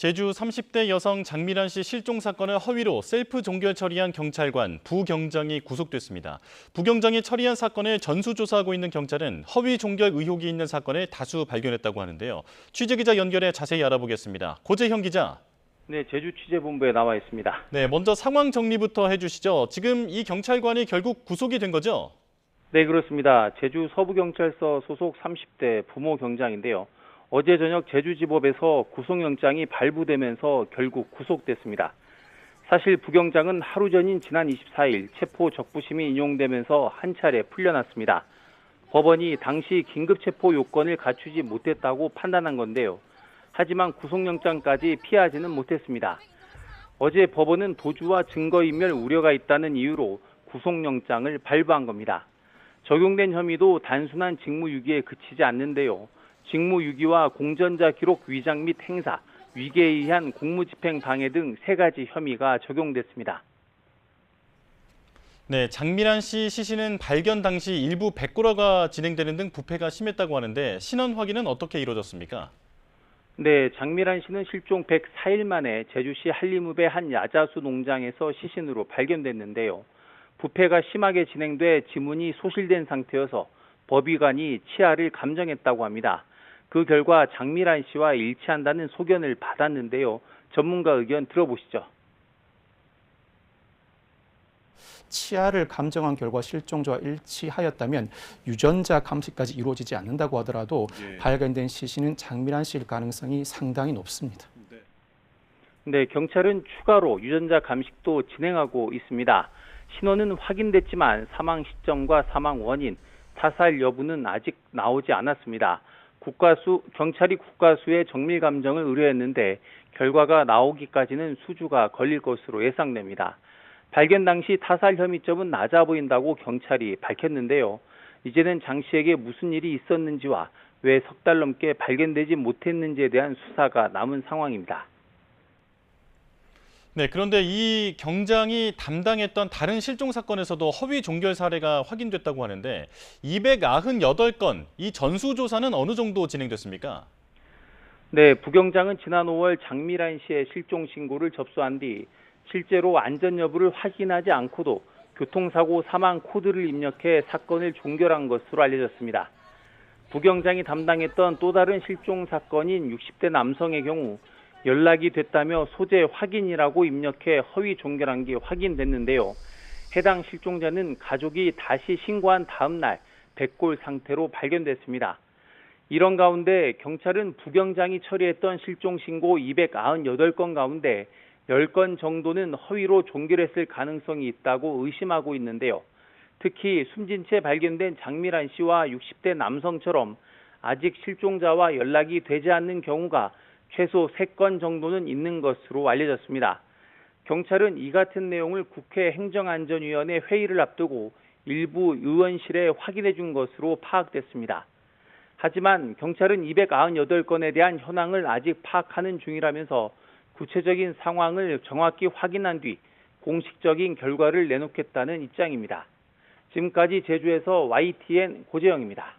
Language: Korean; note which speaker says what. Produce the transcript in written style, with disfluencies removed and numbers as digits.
Speaker 1: 제주 30대 여성 장미란 씨 실종 사건을 허위로 셀프 종결 처리한 경찰관 부경장이 구속됐습니다. 부경장이 처리한 사건을 전수조사하고 있는 경찰은 허위 종결 의혹이 있는 사건을 다수 발견했다고 하는데요. 취재기자 연결해 자세히 알아보겠습니다. 고재형 기자.
Speaker 2: 네, 제주 취재본부에 나와 있습니다.
Speaker 1: 네, 먼저 상황 정리부터 해주시죠. 지금 이 경찰관이 결국 구속이 된 거죠?
Speaker 2: 네, 그렇습니다. 제주 서부경찰서 소속 30대 부모 경장인데요. 어제 저녁 제주지법에서 구속영장이 발부되면서 결국 구속됐습니다. 사실 부경장은 하루 전인 지난 24일 체포 적부심이 인용되면서 한 차례 풀려났습니다. 법원이 당시 긴급체포 요건을 갖추지 못했다고 판단한 건데요. 하지만 구속영장까지 피하지는 못했습니다. 어제 법원은 도주와 증거인멸 우려가 있다는 이유로 구속영장을 발부한 겁니다. 적용된 혐의도 단순한 직무유기에 그치지 않는데요. 직무유기와 공전자 기록 위장 및 행사, 위계에 의한 공무집행 방해 등 3가지 혐의가 적용됐습니다.
Speaker 1: 네, 장미란 씨 시신은 발견 당시 일부 백골화가 진행되는 등 부패가 심했다고 하는데 신원 확인은 어떻게 이루어졌습니까?
Speaker 2: 네, 장미란 씨는 실종 104일 만에 제주시 한림읍의 한 야자수 농장에서 시신으로 발견됐는데요. 부패가 심하게 진행돼 지문이 소실된 상태여서 법의관이 치아를 감정했다고 합니다. 그 결과 장미란 씨와 일치한다는 소견을 받았는데요. 전문가 의견 들어보시죠.
Speaker 3: 치아를 감정한 결과 실종자와 일치하였다면 유전자 감식까지 이루어지지 않는다고 하더라도 발견된 시신은 장미란 씨일 가능성이 상당히 높습니다.
Speaker 2: 네, 경찰은 추가로 유전자 감식도 진행하고 있습니다. 신원은 확인됐지만 사망 시점과 사망 원인, 타살 여부는 아직 나오지 않았습니다. 경찰이 국가수의 정밀 감정을 의뢰했는데 결과가 나오기까지는 수주가 걸릴 것으로 예상됩니다. 발견 당시 타살 혐의점은 낮아 보인다고 경찰이 밝혔는데요. 이제는 장 씨에게 무슨 일이 있었는지와 왜 석 달 넘게 발견되지 못했는지에 대한 수사가 남은 상황입니다.
Speaker 1: 네, 그런데 이 경장이 담당했던 다른 실종 사건에서도 허위 종결 사례가 확인됐다고 하는데 298건, 이 전수조사는 어느 정도 진행됐습니까?
Speaker 2: 네, 부경장은 지난 5월 장미란 씨의 실종 신고를 접수한 뒤 실제로 안전 여부를 확인하지 않고도 교통사고 사망 코드를 입력해 사건을 종결한 것으로 알려졌습니다. 부경장이 담당했던 또 다른 실종 사건인 60대 남성의 경우 연락이 됐다며 소재 확인이라고 입력해 허위 종결한 게 확인됐는데요. 해당 실종자는 가족이 다시 신고한 다음 날 백골 상태로 발견됐습니다. 이런 가운데 경찰은 부경장이 처리했던 실종 신고 298건 가운데 10건 정도는 허위로 종결했을 가능성이 있다고 의심하고 있는데요. 특히 숨진 채 발견된 장미란 씨와 60대 남성처럼 아직 실종자와 연락이 되지 않는 경우가 최소 3건 정도는 있는 것으로 알려졌습니다. 경찰은 이 같은 내용을 국회 행정안전위원회 회의를 앞두고 일부 의원실에 확인해 준 것으로 파악됐습니다. 하지만 경찰은 298건에 대한 현황을 아직 파악하는 중이라면서 구체적인 상황을 정확히 확인한 뒤 공식적인 결과를 내놓겠다는 입장입니다. 지금까지 제주에서 YTN 고재영입니다.